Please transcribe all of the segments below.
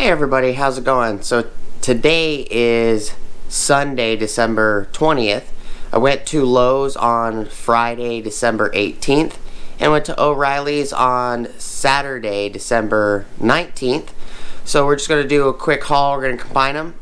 Hey everybody, how's it going? So today is Sunday, December 20th. I went to Lowe's on Friday, December 18th, and went to Orileys on Saturday, December 19th. So we're just going to do a quick haul. We're going to combine them.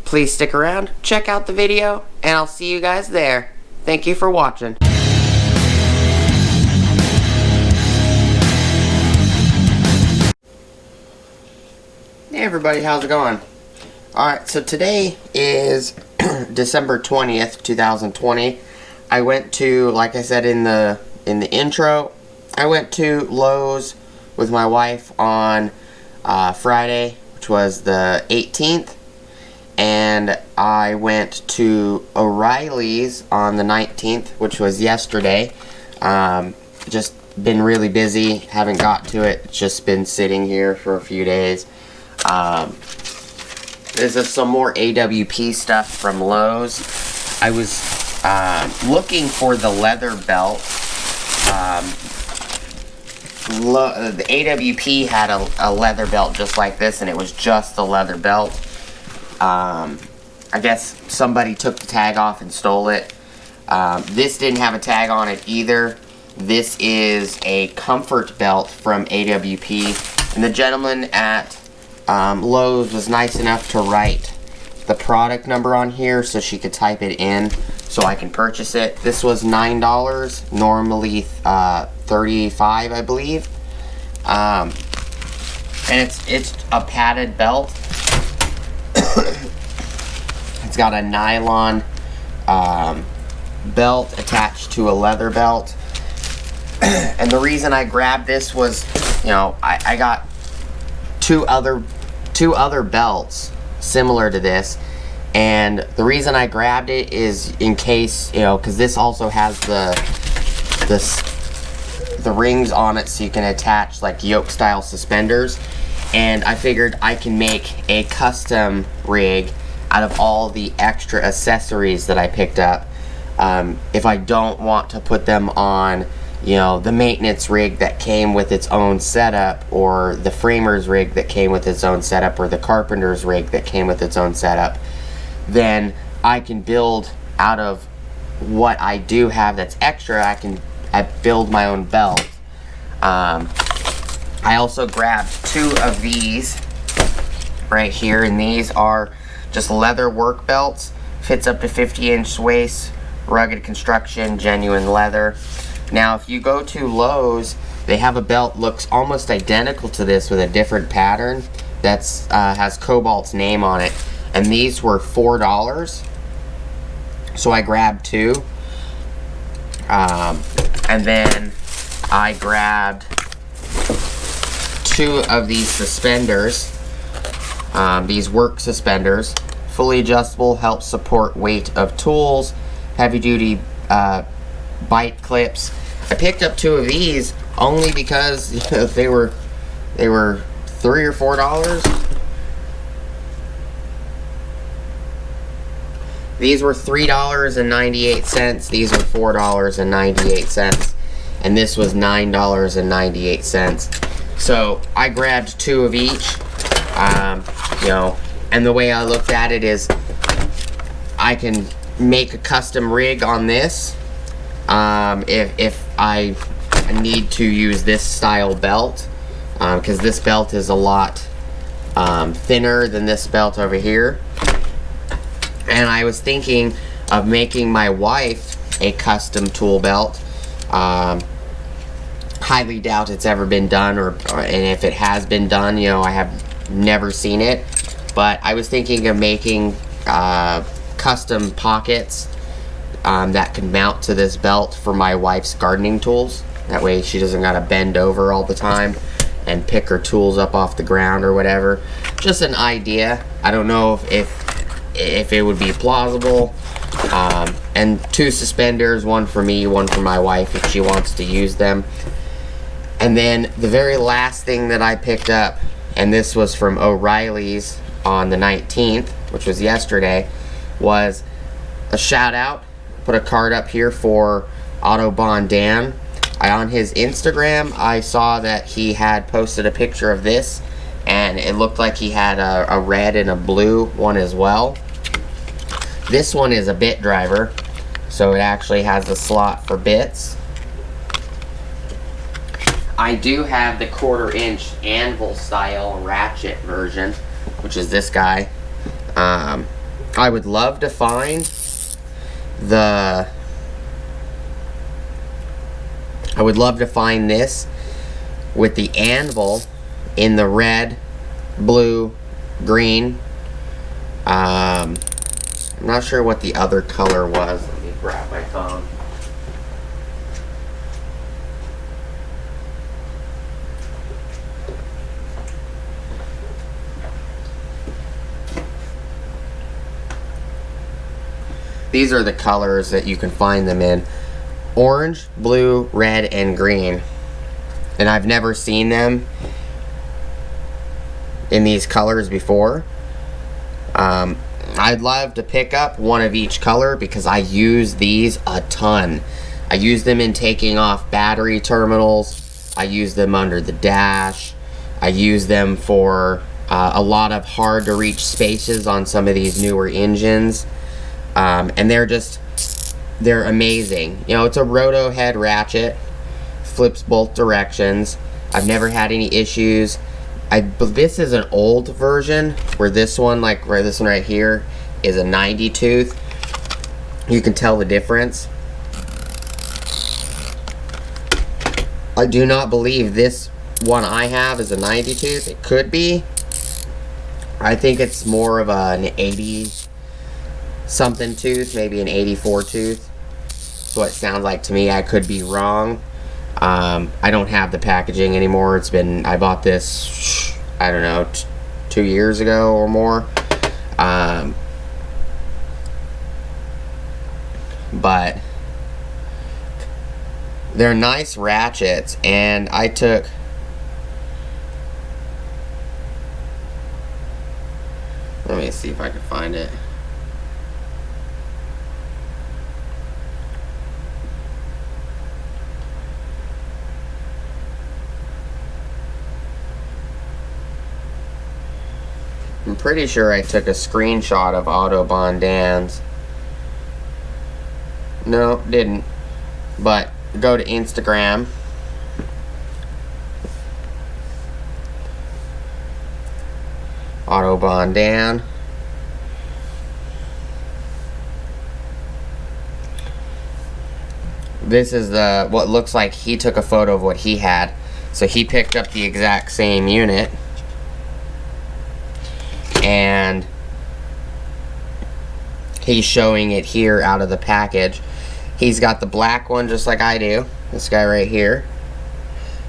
Please stick around, check out the video, and I'll see you guys there. Thank you for watching. Hey everybody, how's it going? Alright, so today is December 20th, 2020. I went to, like I said in the intro, I went to Lowe's with my wife on Friday, which was the 18th, and I went to Orileys on the 19th, which was yesterday. Just been really busy, haven't got to it, just been sitting here for a few days. This is some more AWP stuff from Lowe's. I was looking for the leather belt. The AWP had a leather belt just like this, and it was just the leather belt. I guess somebody took the tag off and stole it. This didn't have a tag on it either. This is a comfort belt from AWP, and the gentleman at Lowe's was nice enough to write the product number on here so she could type it in so I can purchase it. This was $9, normally $35, I believe. And it's a padded belt. It's got a nylon belt attached to a leather belt. And the reason I grabbed this was, you know, I got two other belts similar to this, and the reason I grabbed it is in case, you know, because this also has the rings on it so you can attach like yoke style suspenders, and I figured I can make a custom rig out of all the extra accessories that I picked up. If I don't want to put them on, you know, the maintenance rig that came with its own setup, or the framer's rig that came with its own setup, or the carpenter's rig that came with its own setup, then I can build out of what I do have that's extra. I build my own belt. I also grabbed two of these right here, and these are just leather work belts. Fits up to 50-inch waist, rugged construction, genuine leather. Now, if you go to Lowe's, they have a belt looks almost identical to this with a different pattern that's has Cobalt's name on it, and these were $4. So I grabbed two, and then I grabbed two of these suspenders. These work suspenders, fully adjustable, helps support weight of tools, heavy duty bite clips. I picked up two of these only because, you know, they were $3 or $4. These were $3.98. These are $4.98, and this was $9.98. So I grabbed two of each. You know, and the way I looked at it is I can make a custom rig on this. If I need to use this style belt, because this belt is a lot thinner than this belt over here. And I was thinking of making my wife a custom tool belt. Highly doubt it's ever been done, and if it has been done, you know, I have never seen it. But I was thinking of making custom pockets that can mount to this belt for my wife's gardening tools. That way she doesn't gotta bend over all the time and pick her tools up off the ground or whatever. Just an idea. I don't know if it would be plausible. And two suspenders, one for me, one for my wife if she wants to use them. And then the very last thing that I picked up, and this was from Orileys on the 19th, which was yesterday, was a shout out. Put a card up here for Autobahn Dan. On his Instagram, I saw that he had posted a picture of this, and it looked like he had a red and a blue one as well. This one is a bit driver, so it actually has the slot for bits. I do have the 1/4 inch Anvil style Ratchet version, which is this guy. I would love to find this with the Anvil in the red, blue, green. I'm not sure what the other color was. Let me grab my phone. These are the colors that you can find them in: orange, blue, red, and green. And I've never seen them in these colors before. I'd love to pick up one of each color because I use these a ton. I use them in taking off battery terminals. I use them under the dash. I use them for a lot of hard to reach spaces on some of these newer engines. And they're amazing. You know, it's a roto head ratchet, flips both directions. I've never had any issues. This is an old version, where this one, like where this one right here, is a 90 tooth. You can tell the difference. I do not believe this one I have is a 90 tooth. It could be. I think it's more of an 80 something tooth, maybe an 84 tooth. That's what it sounds like to me. I could be wrong. I don't have the packaging anymore. I bought this, I don't know, 2 years ago or more. But they're nice ratchets, and I took, let me see if I can find it. I'm pretty sure I took a screenshot of Autobahn Dan's. No, didn't. But go to Instagram. Autobahn Dan. This is what looks like he took a photo of what he had. So he picked up the exact same unit. And he's showing it here out of the package. He's got the black one just like I do. This guy right here.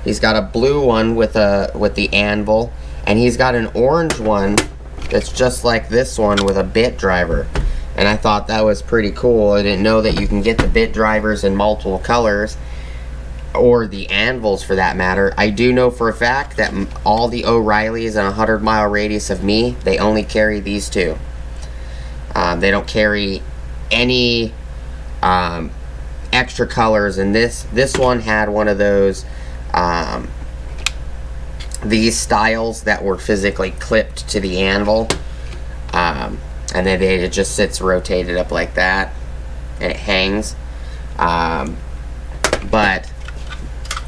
He's got a blue one with the Anvil, and he's got an orange one that's just like this one with a bit driver. And I thought that was pretty cool. I didn't know that you can get the bit drivers in multiple colors, or the Anvils for that matter. I do know for a fact that all the Orileys in a 100-mile radius of me, they only carry these two. They don't carry any extra colors, and this one had one of those these styles that were physically clipped to the Anvil, and then it just sits rotated up like that, and it hangs. But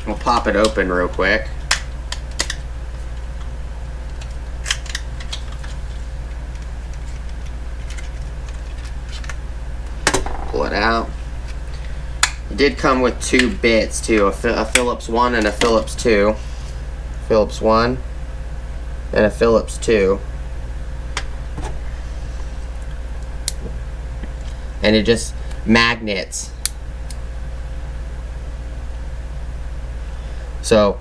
we'll pop it open real quick. Pull it out. It did come with 2 bits too, a Phillips 1 and a Phillips 2. Phillips 1 and a Phillips 2. And it just magnets. So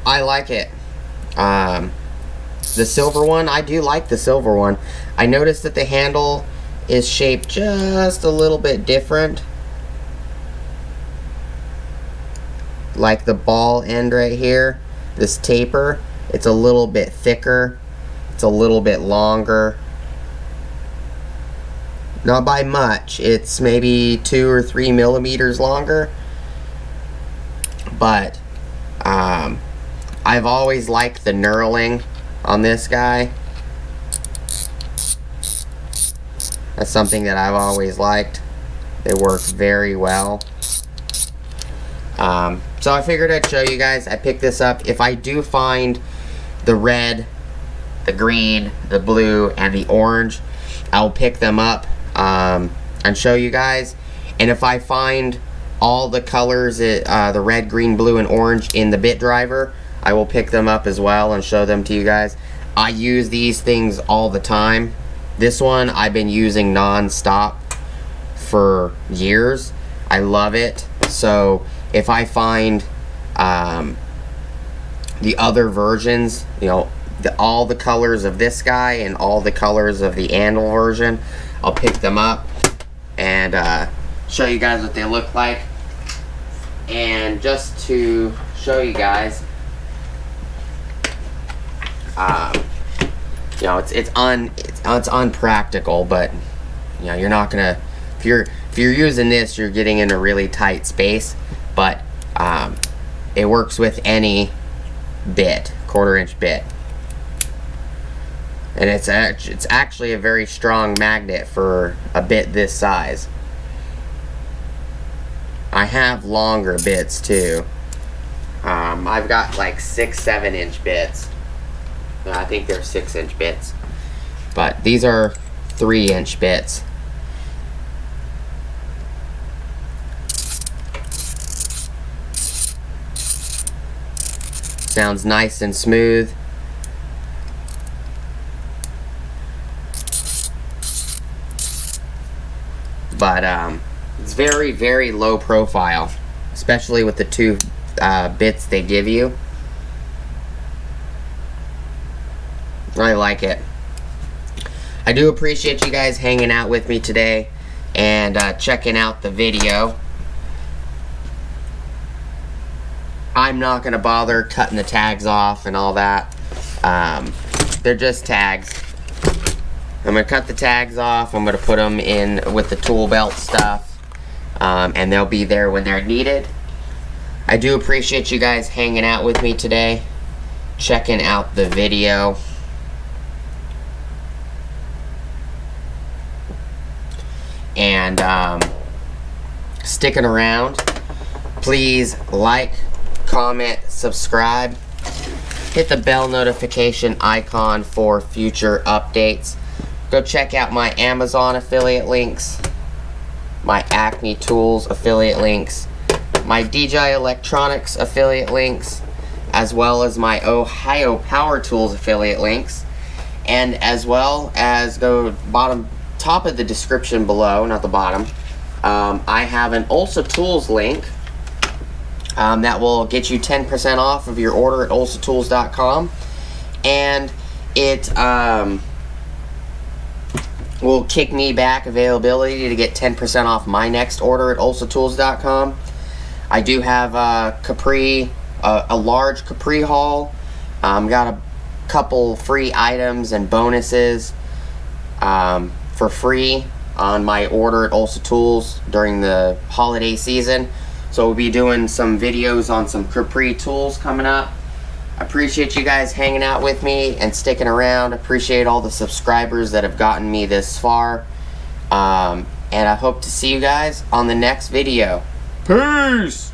I like it. The silver one, I do like the silver one. I noticed that the handle is shaped just a little bit different. Like the ball end right here, this taper, it's a little bit thicker. It's a little bit longer. Not by much. It's maybe 2 or 3 millimeters longer. But I've always liked the knurling on this guy. That's something that I've always liked. They work very well. So I figured I'd show you guys. I picked this up. If I do find the red, the green, the blue, and the orange, I'll pick them up and show you guys. And if I find all the colors, the red, green, blue, and orange in the bit driver, I will pick them up as well and show them to you guys. I use these things all the time. This one I've been using non-stop for years. I love it. So if I find the other versions, you know, all the colors of this guy and all the colors of the Anvil version, I'll pick them up and show you guys what they look like. And just to show you guys, you know, it's unpractical, but you know, you're not gonna, if you're using this, you're getting in a really tight space. But it works with any bit, 1/4 inch bit, and it's actually a very strong magnet for a bit this size. I have longer bits too. I've got like 6-7 inch bits. I think they're 6-inch bits, but these are 3-inch bits. Sounds nice and smooth. But it's very, very low profile, especially with the 2 bits they give you. I like it. I do appreciate you guys hanging out with me today and checking out the video. I'm not going to bother cutting the tags off and all that. They're just tags. I'm going to cut the tags off. I'm going to put them in with the tool belt stuff. And they'll be there when they're needed. I do appreciate you guys hanging out with me today, checking out the video. And sticking around. Please like, comment, subscribe, hit the bell notification icon for future updates. Go check out my Amazon affiliate links, my Acme Tools affiliate links, my DJI Electronics affiliate links, as well as my Ohio Power Tools affiliate links, and as well as go top of the description below, not the bottom. I have an Ulsa Tools link that will get you 10% off of your order at ulsatools.com, and it will kick me back availability to get 10% off my next order at ulsatools.com. I do have a large Capri haul. Got a couple free items and bonuses for free on my order at Ulsa Tools during the holiday season. So we'll be doing some videos on some Capri tools coming up. I appreciate you guys hanging out with me and sticking around. Appreciate all the subscribers that have gotten me this far. And I hope to see you guys on the next video. Peace!